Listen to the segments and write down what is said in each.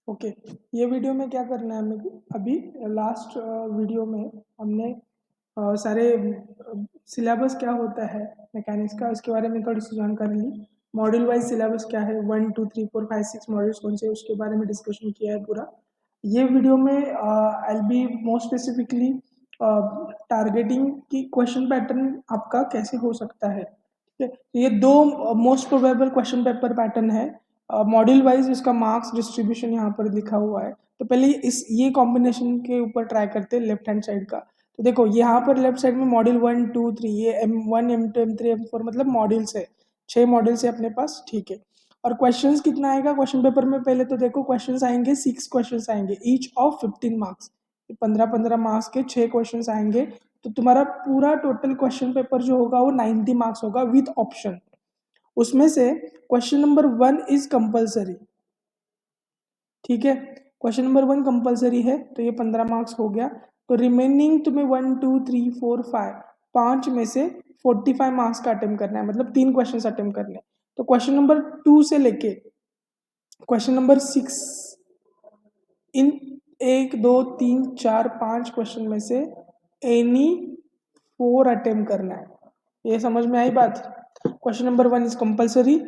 Okay, ये video में क्या करना है हमें कि अभी लास्ट वीडियो में हमने सारे सिलेबस क्या होता है मैकेनिक्स का उसके बारे में थोड़ी सी जानकारी ली। मॉड्यूल वाइज सिलेबस क्या है, 1 2 3 4 5 6 मॉड्यूल्स कौन से, उसके बारे में डिस्कशन किया है पूरा। ये वीडियो में आई बी मोस्ट स्पेसिफिकली टारगेटिंग की क्वेश्चन पैटर्न आपका कैसे हो सकता है। ठीक है, तो ये दो most probable question paper pattern है। मॉड्यूल वाइज इसका मार्क्स डिस्ट्रीब्यूशन यहाँ पर लिखा हुआ है। तो पहले ये कॉम्बिनेशन के ऊपर ट्राई करते हैं लेफ्ट हैंड साइड का। तो देखो यहाँ पर लेफ्ट साइड में मॉड्यूल 1 2 3, ये M1 M2 M3 M4 मतलब मॉड्यूल्स है, 6 मॉड्यूल्स है अपने पास। ठीक है, और क्वेश्चंस कितना आएगा क्वेश्चन पेपर में, पहले तो देखो क्वेश्चंस आएंगे 6 क्वेश्चंस आएंगे, ईच ऑफ 15 मार्क्स। 15-15 मार्क्स के 6 क्वेश्चंस आएंगे। तो तुम्हारा पूरा टोटल क्वेश्चन पेपर जो होगा वो 90 मार्क्स होगा विद ऑप्शन। उसमें से क्वेश्चन नंबर 1 इज कंपलसरी। ठीक है, क्वेश्चन नंबर 1 कंपलसरी है, तो ये 15 मार्क्स हो गया। तो रिमेनिंग तुम्हें 1 2 3 4 5 5 में से 45 मार्क्स का अटेम्प्ट करना है, मतलब 3 क्वेश्चन अटेम्प्ट करने हैं। तो क्वेश्चन नंबर 2 से लेके क्वेश्चन नंबर 6, इन 1 2 3 4 5 क्वेश्चन में से एनी 4 अटेम्प्ट करना है। ये समझ में आई बात। Question number 1 is compulsory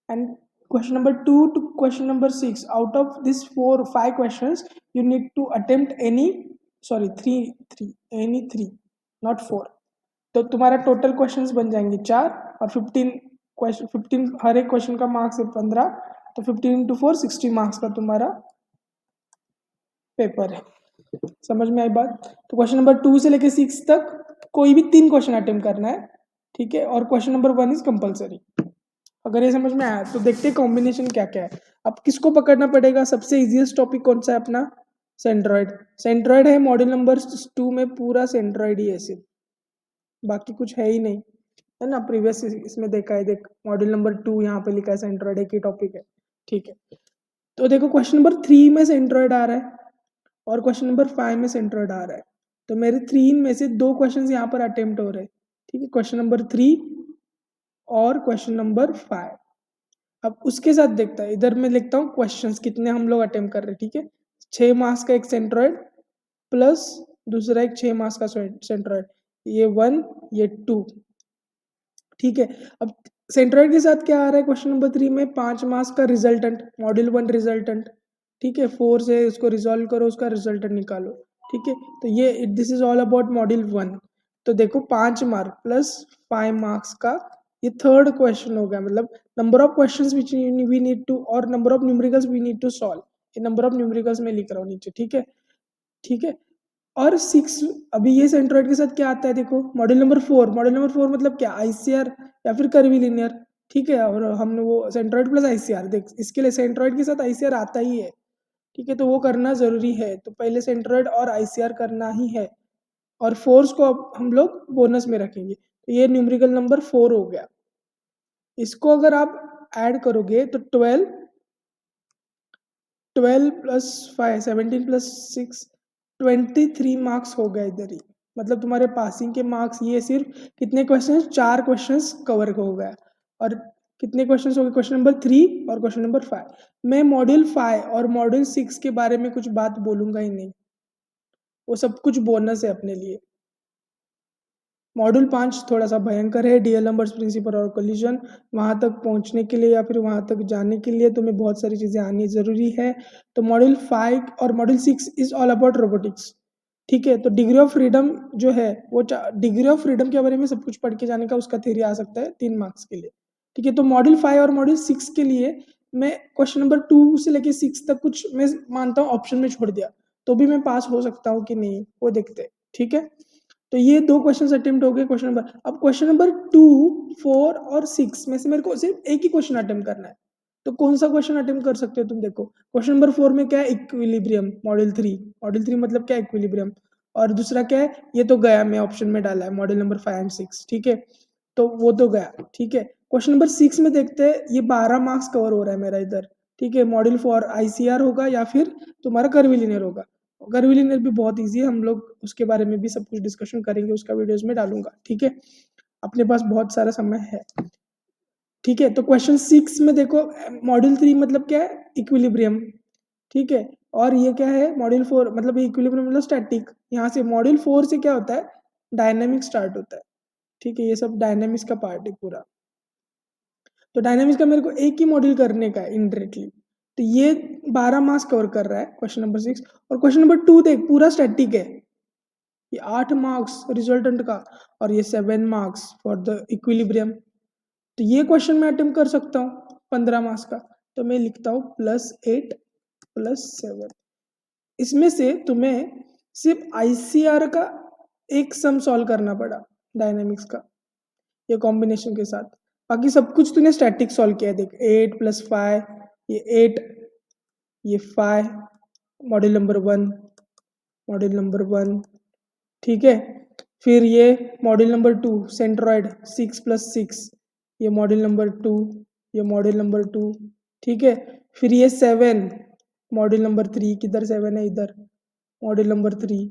and question number 2 to question number 6, out of this 4 5 questions you need to attempt any, sorry 3 any 3 not 4। तो तुम्हारा टोटल क्वेश्चंस बन जाएंगे 4 और 15 क्वेश्चन, 15 हर एक क्वेश्चन का मार्क्स है 15, तो 15 into 4 60 मार्क्स का तुम्हारा पेपर है। समझ में आई बात। तो क्वेश्चन नंबर 2 से लेके 6 तक कोई भी 3 क्वेश्चन अटेम्प्ट करना है। ठीक है, और क्वेश्चन नंबर 1 इज कंपलसरी। अगर ये समझ में आया तो देखते हैं कॉम्बिनेशन क्या क्या है। अब किसको पकड़ना पड़ेगा, सबसे इजीएस्ट टॉपिक कौन सा है अपना, सेंट्रॉइड। सेंट्रॉइड है मॉड्यूल नंबर 2 में, पूरा सेंट्रॉइड ही है सिर्फ, बाकी कुछ है ही नहीं, है ना। प्रीवियस इसमें देखा है, देख मॉड्यूल नंबर 2 यहाँ पे लिखा है सेंट्रॉइड एक ही टॉपिक है। ठीक है, तो देखो क्वेश्चन नंबर 3 में सेंट्रॉइड आ रहा है और क्वेश्चन नंबर 5 में सेंट्रॉइड आ रहा है। तो मेरे 3 में से 2 क्वेश्चन यहाँ पर अटेम्प्ट हो रहे हैं। ठीक है, क्वेश्चन नंबर 3 और क्वेश्चन नंबर 5। अब उसके साथ देखता है, इधर मैं लिखता हूँ क्वेश्चंस कितने हम लोग अटेम्प्ट कर रहे हैं। ठीक है, 6 मार्क्स का एक सेंट्रॉइड प्लस दूसरा एक 6 मार्क्स का सेंट्रॉइड, ये 1 ये 2। ठीक है, अब सेंट्रॉइड के साथ क्या आ रहा है क्वेश्चन नंबर 3 में, 5 मार्क्स का रिजल्टेंट, मॉड्यूल 1 रिजल्टेंट। ठीक है, 4 से इसको रिजॉल्व करो, उसका रिजल्टेंट निकालो। ठीक है, तो ये this is all about module 1। तो देखो 5 मार्क प्लस 5 मार्क्स का ये थर्ड क्वेश्चन हो गया, मतलब number of questions which we need to, और number of numericals we need to solve. ये नंबर ऑफ न्यूमेरिकल्स में लिख रहा हूँ नीचे। ठीक है, ठीक है, और 6 अभी ये सेंट्रॉइड के साथ क्या आता है देखो, मॉड्यूल नंबर 4। मॉड्यूल नंबर 4 मतलब क्या, आईसीआर या फिर कर्वीलिनियर। ठीक है, और हमने वो सेंट्रॉइड प्लस आईसीआर, देख इसके लिए सेंट्रॉइड के साथ आईसीआर आता ही है। ठीक है, तो वो करना जरूरी है, तो पहले सेंट्रॉइड और आईसीआर करना ही है, और फोर्स को अब हम लोग बोनस में रखेंगे। तो ये न्यूमेरिकल नंबर 4 हो गया। इसको अगर आप ऐड करोगे तो 12 प्लस 5 17 प्लस 6 23 मार्क्स हो गए इधर ही। मतलब तुम्हारे पासिंग के मार्क्स ये सिर्फ कितने क्वेश्चन, 4 क्वेश्चंस कवर हो गया। और कितने क्वेश्चंस हो गए, क्वेश्चन नंबर 3 और क्वेश्चन नंबर 5। मैं मॉड्यूल 5 और मॉड्यूल 6 के बारे में कुछ बात बोलूंगा ही नहीं, वो सब कुछ बोनस है अपने लिए। मॉड्यूल 5 थोड़ा सा भयंकर है, डीएल नंबर्स, प्रिंसिपल और कोलिजन। वहाँ तक पहुँचने के लिए या फिर वहाँ तक जाने के लिए तुम्हें बहुत सारी चीज़ें आनी ज़रूरी है। तो मॉड्यूल 5 और module 6 is all about robotics. ठीक है, तो डिग्री ऑफ फ्रीडम जो है वो डिग्री ऑफ फ्रीडम के बारे में सब कुछ पढ़ के जाने का उसका थ्योरी आ सकता है 3 मार्क्स के लिए। ठीक है, तो मॉड्यूल 5 और मॉड्यूल 6 के लिए मैं क्वेश्चन नंबर 2 से लेके 6 तक कुछ मैं मानता हूँ ऑप्शन में छोड़ दिया, तो भी मैं पास हो सकता हूँ कि नहीं, वो देखते हैं। ठीक है, तो ये 2 क्वेश्चन अटेम्प्ट हो गए क्वेश्चन नंबर। अब क्वेश्चन नंबर 2 4 और 6 में से मेरे को सिर्फ एक ही क्वेश्चन अटेम्प्ट करना है। तो कौन सा क्वेश्चन अटेम्प्ट कर सकते हो तुम, देखो क्वेश्चन नंबर 4 में क्या है, इक्विलिब्रियम, मॉड्यूल 3 मतलब क्या है, इक्विलिब्रियम। और दूसरा क्या है, ये तो गया, मैं ऑप्शन में डाला है मॉड्यूल नंबर 5 एंड 6। ठीक है, तो वो तो गया। ठीक है, क्वेश्चन नंबर 6 में देखते हैं, ये 12 मार्क्स कवर हो रहा है मेरा इधर। ठीक है, मॉड्यूल 4 आईसीआर होगा या फिर तुम्हारा कर्वीलिनियर होगा। कर्वीलिनियर भी बहुत इजी है, हम लोग उसके बारे में भी सब कुछ डिस्कशन करेंगे, उसका वीडियोस में डालूंगा। ठीक है, अपने पास बहुत सारा समय है। ठीक है, तो क्वेश्चन 6 में देखो, मॉड्यूल 3 मतलब क्या है, इक्विलिब्रियम। ठीक है। और ये क्या है, मॉड्यूल 4 मतलब इक्विलिब्रियम मतलब स्टैटिक। यहाँ से मॉड्यूल 4 से क्या होता है, डायनेमिक स्टार्ट होता है। ठीक है, ये सब डायनेमिक्स का पार्ट है पूरा। तो डायनेमिक्स का मेरे को एक ही मॉड्यूल करने का है इनडायरेक्टली। तो ये 12 मार्क्स कवर कर रहा है क्वेश्चन नंबर 6। और क्वेश्चन नंबर 2 देख, पूरा स्टैटिक है। ये 8 मार्क्स रिजल्टेंट का और ये 7 मार्क्स फॉर द इक्विलिब्रियम। तो ये क्वेश्चन मैं अटेम्प्ट कर सकता हूँ 15 मार्क्स का। तो मैं लिखता हूँ +8 +7। इसमें से तुम्हें सिर्फ आईसीआर का एक सम सॉल्व करना पड़ा डायनेमिक्स का, ये कॉम्बिनेशन के साथ। बाकी सब कुछ तूने स्टैटिक सॉल्व किया है। देख 8 + 5, ये 8, ये 5, मॉड्यूल नंबर 1, मॉड्यूल नंबर 1। ठीक है, फिर ये मॉड्यूल नंबर 2 सेंट्रॉइड 6 + 6, ये मॉड्यूल नंबर 2, ये मॉड्यूल नंबर 2। ठीक है, फिर ये 7 मॉड्यूल नंबर 3, किधर 7 है, इधर मॉड्यूल नंबर 3।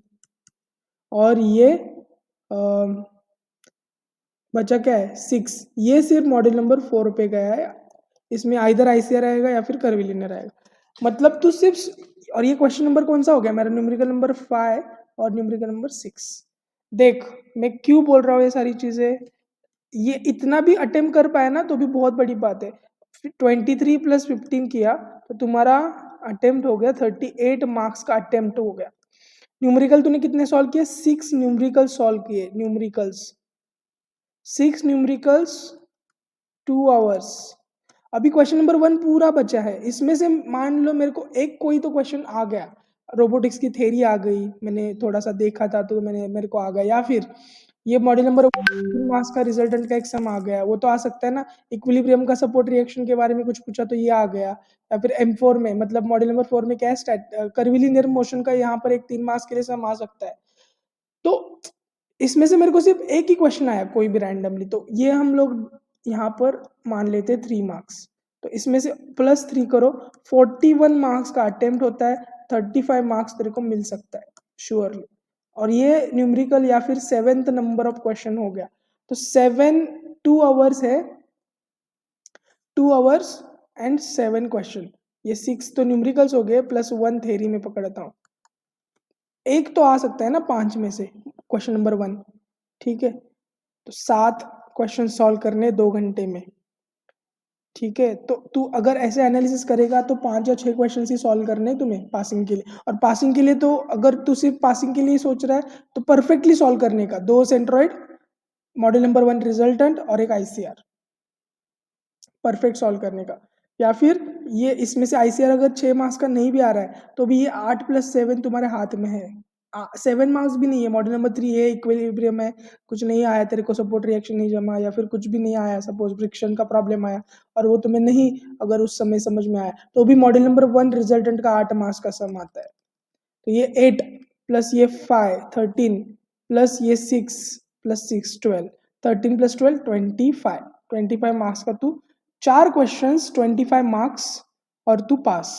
और ये बचा क्या है, 6, ये सिर्फ मॉड्यूल नंबर 4 पे गया है। इसमें आइदर आईसीआर आएगा या फिर कर्विलिनियर आएगा। मतलब तू सिर्फ, और ये क्वेश्चन नंबर कौन सा हो गया मेरा, न्यूमेरिकल नंबर 5 और न्यूमेरिकल नंबर 6। देख मैं क्यों बोल रहा हूँ ये सारी चीजें, ये इतना भी अटेम्प्ट कर पाया ना तो भी बहुत बड़ी बात है। 23 + 15 किया तो तुम्हारा अटेम्प्ट हो गया 38 मार्क्स का अटेम्प्ट हो गया। न्यूमेरिकल तूने कितने सॉल्व किए, 6 न्यूमेरिकल सॉल्व किए, न्यूमेरिकल्स 6 न्यूमेरिकल्स 2 आवर्स। अभी क्वेश्चन नंबर 1 पूरा बचा है। इसमें से मान लो मेरे को एक कोई तो क्वेश्चन आ गया, रोबोटिक्स की थ्योरी आ गई, मैंने थोड़ा सा देखा था तो मेरे को आ गया, या फिर ये मॉड्यूल नंबर 3 मार्क्स का रिजल्टेंट का एक सम आ गया, वो तो आ सकता है ना। इक्विलिब्रियम का सपोर्ट रिएक्शन के बारे में कुछ पूछा तो ये आ गया। या फिर M4 में, मतलब मॉड्यूल नंबर 4 में क्या है, कर्विलिनियर मोशन का यहाँ पर एक 3 मार्क्स के लिए सम आ सकता है। तो इसमें से मेरे को सिर्फ एक ही क्वेश्चन आया कोई भी रैंडमली, तो ये हम लोग यहाँ पर मान लेते 3 मार्क्स। तो इसमें से +3 करो, 41 मार्क्स का अटेम्प्ट होता है, 35 मार्क्स तेरे को मिल सकता है श्योरली। और ये न्यूमेरिकल या फिर 7th नंबर ऑफ क्वेश्चन हो गया। तो 2 आवर्स है, 2 आवर्स एंड 7 क्वेश्चन। ये 6 तो न्यूमेरिकल्स हो गए, +1 थ्योरी में पकड़ता हूँ। एक तो आ सकता है ना 5 में से, क्वेश्चन नंबर 1। ठीक है, तो 7 क्वेश्चन सॉल्व करने 2 घंटे में। ठीक है, तो तू अगर ऐसे एनालिसिस करेगा तो 5 या 6 क्वेश्चन ही सॉल्व करने हैं तुम्हें पासिंग के लिए। और पासिंग के लिए तो अगर तू सिर्फ पासिंग के लिए सोच रहा है तो परफेक्टली सॉल्व करने का 2 सेंट्रॉइड, मॉड्यूल नंबर 1 रिजल्टेंट और एक आईसीआर, परफेक्ट सॉल्व करने का। या फिर ये इसमें से आईसीआर अगर 6 मार्क्स का नहीं भी आ रहा है तो भी ये 8 + 7 तुम्हारे हाथ में है। 7 मार्क्स भी नहीं है, मॉड्यूल नंबर 3 है, इक्विलिब्रियम है, कुछ नहीं आया तेरे को, सपोर्ट रिएक्शन नहीं जमा या फिर कुछ भी नहीं आया, सपोज फ्रिक्शन का प्रॉब्लम आया और वो तुम्हें नहीं अगर उस समय समझ में आया, तो भी मॉड्यूल नंबर 1 रिजल्टेंट का 8 मार्क्स का सम आता है। तो ये 8 + ये 5 13 + ये 6 + 6 12, 13 + 12 25 मार्क्स का तू 4 क्वेश्चंस 25 मार्क्स और तू पास।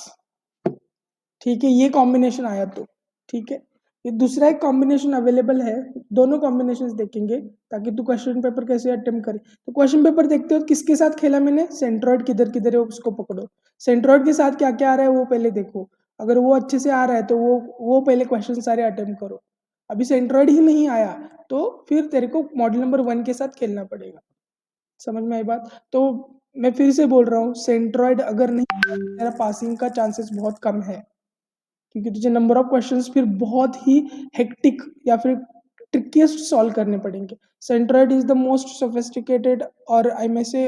ठीक है, ये कॉम्बिनेशन आया तो। ठीक है, ये दूसरा एक कॉम्बिनेशन अवेलेबल है, दोनों कॉम्बिनेशंस देखेंगे ताकि तू क्वेश्चन पेपर कैसे अटेम्प्ट करे। तो क्वेश्चन पेपर देखते हो किसके साथ खेला मैंने, सेंट्रॉइड किधर किधर है उसको पकड़ो। सेंट्रॉइड के साथ क्या क्या आ रहा है वो पहले देखो, अगर वो अच्छे से आ रहा है तो वो पहले क्वेश्चन सारे अटेम्प्ट करो। अभी सेंट्रॉइड ही नहीं आया तो फिर तेरे को मॉड्यूल नंबर 1 के साथ खेलना पड़ेगा। समझ में आई बात। तो मैं फिर से बोल रहा हूँ, सेंट्रॉइड अगर नहीं, तेरा पासिंग का चांसेस बहुत कम है, क्योंकि तुझे नंबर ऑफ क्वेश्चंस फिर बहुत ही हेक्टिक या फिर ट्रिकीस्ट सॉल्व करने पड़ेंगे। Centroid is the most sophisticated और आई में से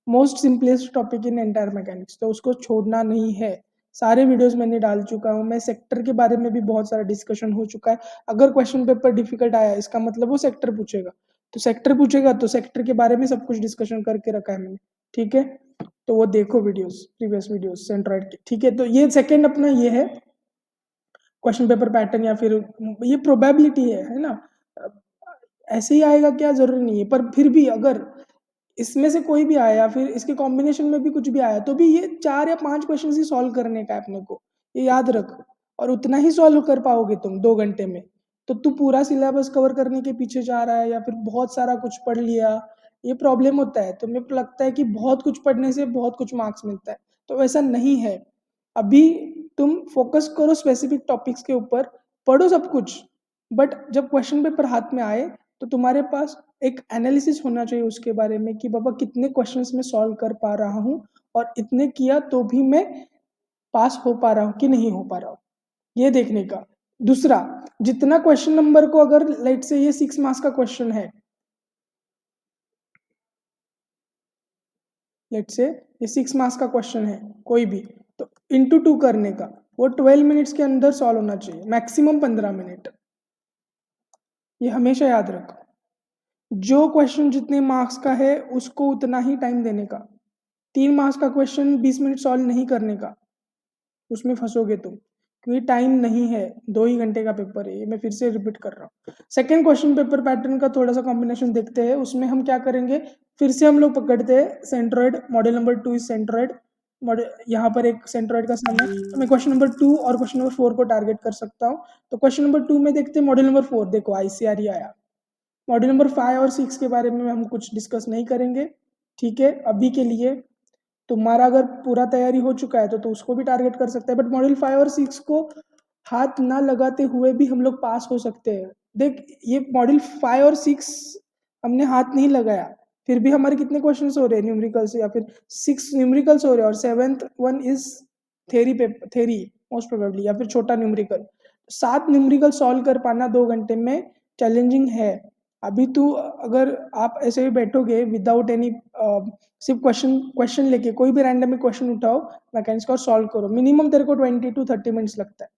most simplest topic in entire mechanics, तो उसको छोड़ना नहीं है। सारे वीडियोस मैंने डाल चुका हूँ, मैं सेक्टर के बारे में भी बहुत सारा डिस्कशन हो चुका है। अगर क्वेश्चन पेपर डिफिकल्ट आया इसका मतलब वो सेक्टर पूछेगा, तो सेक्टर पूछेगा तो सेक्टर के बारे में सब कुछ डिस्कशन करके रखा है मैंने। ठीक है, तो वो देखो वीडियोस, प्रीवियस वीडियोस सेंट्रॉइड के। ठीक है, तो ये सेकंड अपना ये है क्वेश्चन पेपर पैटर्न, या फिर ये प्रोबेबिलिटी है ना। ऐसे ही आएगा क्या जरूरी नहीं है, पर फिर भी अगर इसमें से कोई भी आया या फिर इसके कॉम्बिनेशन में भी कुछ भी आया तो भी ये 4 या 5 क्वेश्चन ही सॉल्व करने का है अपने को, ये याद रख। और उतना ही सॉल्व कर पाओगे तुम 2 घंटे में। तो तू पूरा सिलेबस कवर करने के पीछे जा रहा है या फिर बहुत सारा कुछ पढ़ लिया, ये प्रॉब्लम होता है। तो मेरे को लगता है कि बहुत कुछ पढ़ने से बहुत कुछ मार्क्स मिलता है, तो वैसा नहीं है। अभी तुम फोकस करो स्पेसिफिक टॉपिक्स के ऊपर, पढ़ो सब कुछ, बट जब क्वेश्चन पेपर हाथ में आए तो तुम्हारे पास एक एनालिसिस होना चाहिए उसके बारे में कि बाबा कितने क्वेश्चंस में सॉल्व कर पा रहा हूँ और इतने किया तो भी मैं पास हो पा रहा हूँ कि नहीं हो पा रहा हूँ, ये देखने का। दूसरा, जितना क्वेश्चन नंबर को, अगर लेट से ये 6 मार्क्स का क्वेश्चन है, लेट से ये 6 मार्क्स का क्वेश्चन है कोई भी, तो इंटू 2 करने का, वो 12 मिनट्स के अंदर सॉल्व होना चाहिए, मैक्सिमम 15 मिनट। ये हमेशा याद रखो, जो क्वेश्चन जितने मार्क्स का है उसको उतना ही टाइम देने का। 3 मार्क्स का क्वेश्चन 20 मिनट सॉल्व नहीं करने का, उसमें फंसोगे तुम, क्योंकि टाइम नहीं है, 2 ही घंटे का पेपर है ये, मैं फिर से रिपीट कर रहा हूँ। सेकेंड क्वेश्चन पेपर पैटर्न का थोड़ा सा कॉम्बिनेशन देखते हैं, उसमें हम क्या करेंगे, फिर से हम लोग पकड़ते हैं centroid, model number 2 is centroid, model यहाँ पर एक सेंट्रॉइड का सामने, तो मैं क्वेश्चन नंबर 2 और क्वेश्चन नंबर 4 को टारगेट कर सकता हूँ। तो क्वेश्चन नंबर 2 में देखते हैं मॉडल नंबर 4, देखो आईसीआर ही आया। मॉड्यूल नंबर 5 और 6 के बारे में हम कुछ डिस्कस नहीं करेंगे, ठीक है, अभी के लिए। तुम्हारा अगर पूरा तैयारी हो चुका है तो उसको भी टारगेट कर सकते हैं, बट मॉड्यूल 5 और 6 को हाथ ना लगाते हुए भी हम लोग पास हो सकते हैं। देख, ये मॉड्यूल 5 और 6 हमने हाथ नहीं लगाया, फिर भी हमारे कितने क्वेश्चंस हो रहे हैं न्यूमेरिकल्स, या फिर 6 न्यूमेरिकल्स हो रहे हैं और 7th one is theory paper, theory most probably, या फिर छोटा न्यूमेरिकल। 7 न्यूमेरिकल सॉल्व कर पाना 2 घंटे में चैलेंजिंग है। अभी तू, अगर आप ऐसे ही बैठोगे विदाउट एनी, सिर्फ क्वेश्चन क्वेश्चन लेके कोई भी रैंडम क्वेश्चन उठाओ मैकेनिक्स का और सॉल्व करो, मिनिमम तेरे को 20 to 30 मिनट्स लगता है,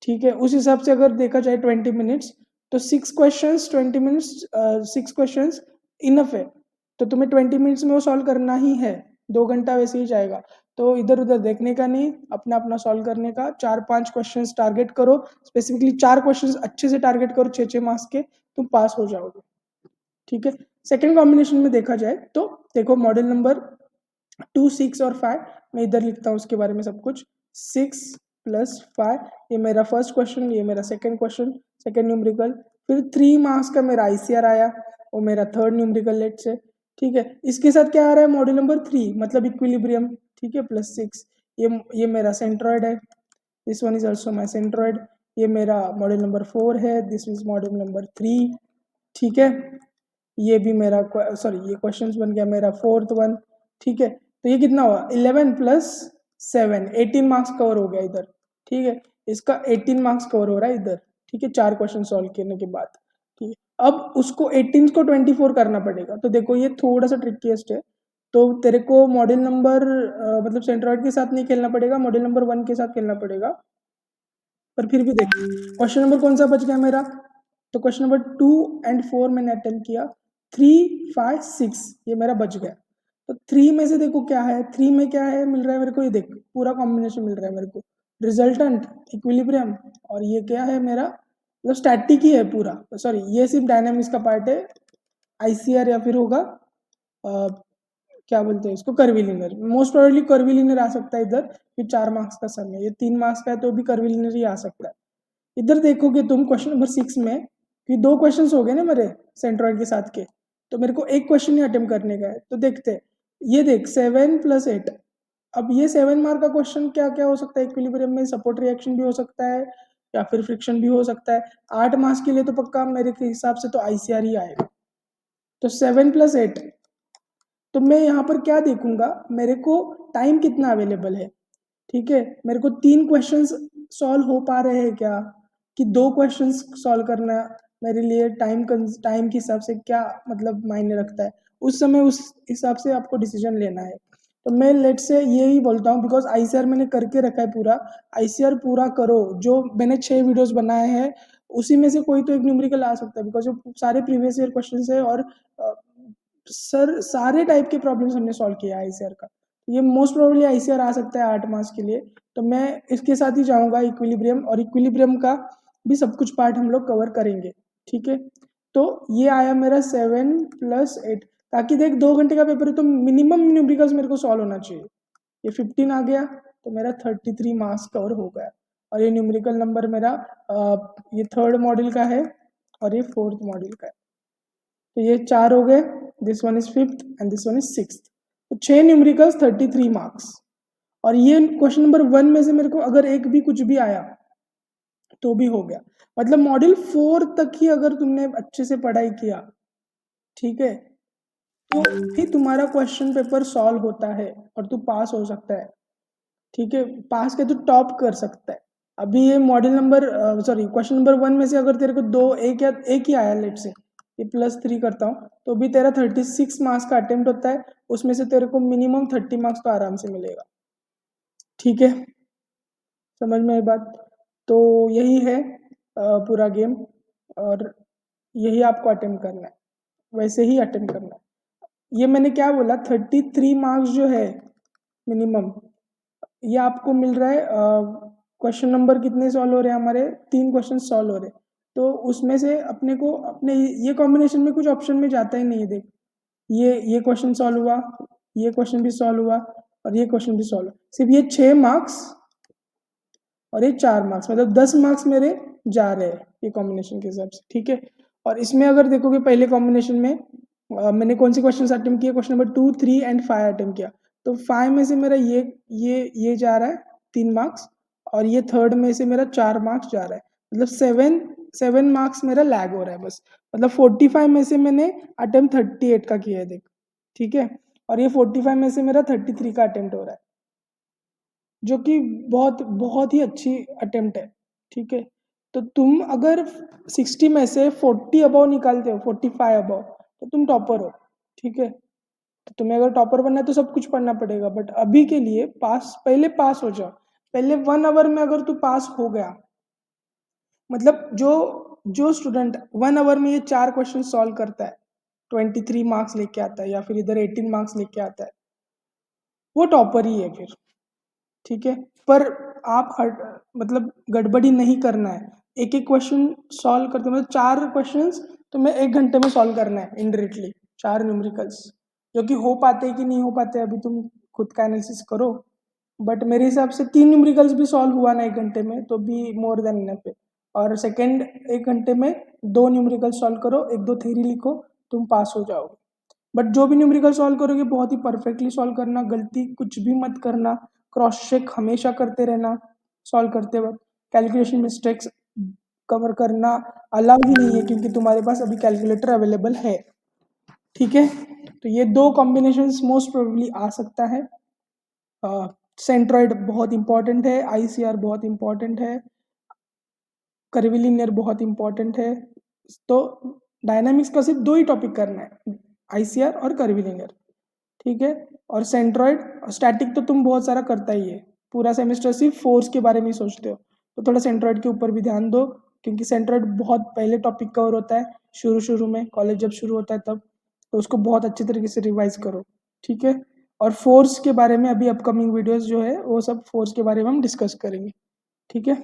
ठीक है। उस हिसाब से अगर देखा जाए 20 मिनट्स, तो 6 क्वेश्चंस 20 मिनट्स, 6 क्वेश्चंस इनफ है, तो तुम्हें 20 मिनट्स में वो सॉल्व करना ही है, 2 घंटा वैसे ही जाएगा। तो इधर उधर देखने का नहीं, अपना अपना सॉल्व करने का, 4-5 क्वेश्चंस टारगेट करो, स्पेसिफिकली 4 क्वेश्चंस अच्छे से टारगेट करो, 6-6 मार्क्स के, तुम पास हो जाओगे, ठीक है। सेकेंड कॉम्बिनेशन में देखा जाए तो देखो, मॉडल नंबर 2, 6 और 5, मैं इधर लिखता हूँ उसके बारे में सब कुछ। 6 + 5, ये मेरा फर्स्ट क्वेश्चन, ये मेरा सेकंड क्वेश्चन, सेकंड न्यूमेरिकल। फिर 3 मार्क्स का मेरा आईसीआर आया, वो मेरा थर्ड न्यूमेरिकल लेट से, ठीक है। इसके साथ क्या आ रहा है, मॉड्यूल नंबर 3 मतलब इक्विलिब्रियम, ठीक है, +6, ये मेरा सेंट्रॉइड है, this one is also my centroid. ये मेरा मॉड्यूल नंबर 4 है, दिस इज मॉड्यूल नंबर 3, ठीक है। ये भी मेरा, सॉरी, ये क्वेश्चंस बन गया मेरा फोर्थ वन, ठीक है। तो ये कितना हुआ, 11 + 7, 18 मार्क्स कवर हो गया इधर, ठीक है। इसका 18 मार्क्स कवर हो रहा है इधर, ठीक है, 4 क्वेश्चन सॉल्व करने के बाद, ठीक है। अब उसको 18 को 24 करना पड़ेगा, तो देखो ये थोड़ा सा ट्रिकीएस्ट है। तो तेरे को मॉड्यूल नंबर, मतलब सेंट्रॉइड के साथ नहीं खेलना पड़ेगा, मॉड्यूल नंबर 1 के साथ खेलना पड़ेगा। पर फिर भी देख, क्वेश्चन नंबर कौन सा बच गया मेरा, तो क्वेश्चन नंबर 2 एंड 4 मैंने अटेम्प्ट किया, 3, 5, 6 ये मेरा बच गया। तो 3 में से देखो क्या है, 3 में क्या है मिल रहा है मेरे को, ये देख पूरा कॉम्बिनेशन मिल रहा है मेरे को, रिजल्टेंट, इक्विलिब्रियम, और ये क्या है मेरा, मतलब स्टैटिक ही है पूरा, सॉरी ये सिर्फ डायनामिक्स का पार्ट है, आईसीआर या फिर होगा, क्या बोलते हैं इसको, कर्विलिनियर, मोस्ट प्रोबेबली कर्विलिनियर आ सकता है इधर, ये 4 मार्क्स का सम है, ये 3 मार्क्स का है तो भी कर्विलिनियर ही आ सकता है। इधर देखोगे तुम क्वेश्चन नंबर 6 में कि 2 क्वेश्चंस हो गए ना मेरे सेंट्रॉइड के साथ के, तो मेरे को एक क्वेश्चन ही अटेम्प्ट करने का है, तो देखते हैं, ये देख 7 + 8, अब ये 7 मार्क का क्वेश्चन क्या क्या हो सकता है, इक्विलिब्रियम में सपोर्ट रिएक्शन भी हो सकता है या फिर फ्रिक्शन भी हो सकता है। 8 मार्क्स के लिए तो पक्का मेरे के हिसाब से तो आईसीआर ही आएगा, तो 7 + 8, तो मैं यहाँ पर क्या देखूंगा, मेरे को टाइम कितना अवेलेबल है, ठीक है, मेरे को 3 क्वेश्चंस सॉल्व हो पा रहे हैं क्या, कि 2 क्वेश्चंस सॉल्व करना मेरे लिए टाइम के हिसाब से क्या मतलब मायने रखता है, उस समय उस हिसाब से आपको डिसीजन लेना है। तो मैं लेट से यही बोलता हूँ, बिकॉज आईसीआर मैंने करके रखा है पूरा, आईसीआर पूरा करो, जो मैंने 6 वीडियोस बनाए हैं उसी में से कोई तो एक न्यूमेरिकल आ सकता है, बिकॉज वो सारे प्रीवियस ईयर क्वेश्चन है, और सर सारे टाइप के प्रॉब्लम्स हमने सॉल्व किया है आईसीआर का, ये मोस्ट प्रोबेबली आईसीआर आ सकता है 8 मार्क्स के लिए। तो मैं इसके साथ ही जाऊंगा इक्विलिब्रियम, और इक्विलिब्रियम का भी सब कुछ पार्ट हम लोग कवर करेंगे, ठीक है। तो ये आया मेरा 7 + 8, ताकि देख 2 घंटे का पेपर है तो मिनिमम न्यूमेरिकल्स मेरे को सॉल्व होना चाहिए, ये 15 आ गया तो मेरा 33 मार्क्स कवर हो गया, और ये न्यूमेरिकल नंबर मेरा, ये थर्ड मॉड्यूल का है और ये फोर्थ मॉड्यूल का है, तो ये 4 हो गए, this one is 5th and this one is 6th, तो 6 न्यूमेरिकल्स 33 मार्क्स। और ये क्वेश्चन नंबर 1 में से मेरे को अगर एक भी कुछ भी आया तो भी हो गया। मतलब मॉड्यूल 4 तक ही अगर तुमने अच्छे से पढ़ाई किया, ठीक है, तो ही तुम्हारा क्वेश्चन पेपर सॉल्व होता है और तू पास हो सकता है। ठीक है, पास के तू टॉप कर सकता है। अभी ये module number sorry question number 1 में से अगर तेरे को दो एक या एक ही आया, लेट से ये +3 करता हूँ, तो भी तेरा 36 मार्क्स का अटेम्प्ट होता है, उसमें से तेरे को मिनिमम 30 मार्क्स तो आराम से मिलेगा। ठीक है, समझ में आई बात? तो यही है पूरा गेम, और यही आपको अटेम्प्ट करना है, वैसे ही अटेम्प्ट करना है। ये मैंने क्या बोला, 33 मार्क्स जो है मिनिमम, ये आपको मिल रहा है। क्वेश्चन नंबर कितने सॉल्व हो रहे हैं हमारे? 3 क्वेश्चन सॉल्व हो रहे हैं, तो उसमें से अपने को अपने ये कॉम्बिनेशन में कुछ ऑप्शन में जाता ही नहीं है। देख, ये क्वेश्चन सॉल्व हुआ, ये क्वेश्चन भी सॉल्व हुआ, और ये क्वेश्चन भी सॉल्व हुआ। सिर्फ ये 6 मार्क्स और ये 4 मार्क्स, मतलब 10 मार्क्स मेरे जा रहे हैं ये कॉम्बिनेशन के हिसाब से। ठीक है, और इसमें अगर देखोगे पहले कॉम्बिनेशन में मैंने कौन सी क्वेश्चन अटेम्प्ट किए, क्वेश्चन नंबर 2, 3 एंड 5 अटेम्प्ट किया, तो 5 में से मेरा ये जा रहा है 3 मार्क्स, और ये थर्ड में से मेरा 4 मार्क्स जा रहा है, मतलब 7 मार्क्स मेरा लैग हो रहा है बस। मतलब 45 में से मैंने अटेम्प्ट 38 का किया है, देख। ठीक है, और ये 45 में से मेरा 33 का अटेम्प्ट हो रहा है, जो कि बहुत बहुत ही अच्छी अटेम्प्ट है। ठीक है, तो तुम अगर 60 में से 40 अबव निकालते हो, 45 अबव, तो तुम टॉपर हो। ठीक है, तो तुम्हें अगर टॉपर बनना है तो सब कुछ पढ़ना पड़ेगा, बट अभी के लिए पहले पास हो जाओ। पहले 1 आवर में अगर तू पास हो गया, मतलब जो जो स्टूडेंट 1 आवर में ये 4 क्वेश्चन सॉल्व करता है, 23 मार्क्स लेके आता है, या फिर इधर 18 मार्क्स लेके आता है, वो टॉपर ही है फिर। ठीक है, पर आप मतलब गड़बड़ी नहीं करना है। एक एक क्वेश्चन सॉल्व करते, मतलब 4 क्वेश्चंस तुम्हें 1 घंटे में सॉल्व करना है इनडायरेक्टली, 4 न्यूमेरिकल्स, जो कि हो पाते हैं कि नहीं हो पाते अभी तुम खुद का एनालिसिस करो। बट मेरे हिसाब से 3 न्यूमेरिकल्स भी सॉल्व हुआ ना 1 घंटे में, तो भी मोर देन इनफ है। और सेकेंड 1 घंटे में 2 न्यूमेरिकल सॉल्व करो, 1-2 थ्योरी लिखो, तुम पास हो जाओगे। बट जो भी न्यूमेरिकल सॉल्व करोगे बहुत ही परफेक्टली सॉल्व करना, गलती कुछ भी मत करना, क्रॉस चेक हमेशा करते रहना सॉल्व करते वक्त। कैलकुलेशन मिस्टेक्स कवर करना अलाउ ही नहीं है, क्योंकि तुम्हारे पास अभी कैलकुलेटर अवेलेबल है। ठीक है, तो ये 2 कॉम्बिनेशंस मोस्ट प्रोबेबली आ सकता है। सेंट्रॉइड बहुत इंपॉर्टेंट है, आईसीआर बहुत इंपॉर्टेंट है, कर्विलिनियर बहुत इंपॉर्टेंट है। तो डायनामिक्स का सिर्फ 2 ही टॉपिक करना है, आईसीआर और कर्विलिनियर। ठीक है, और सेंट्रॉइड और स्टैटिक तो तुम बहुत सारा करता ही है, पूरा सेमेस्टर सिर्फ फोर्स के बारे में ही सोचते हो, तो थोड़ा सेंट्रॉइड के ऊपर भी ध्यान दो, क्योंकि सेंट्रॉइड बहुत पहले टॉपिक कवर होता है, शुरू शुरू में कॉलेज जब शुरू होता है तब, तो उसको बहुत अच्छी तरीके से रिवाइज करो। ठीक है, और फोर्स के बारे में अभी अपकमिंग वीडियोस जो है वो सब फोर्स के बारे में हम डिस्कस करेंगे। ठीक है।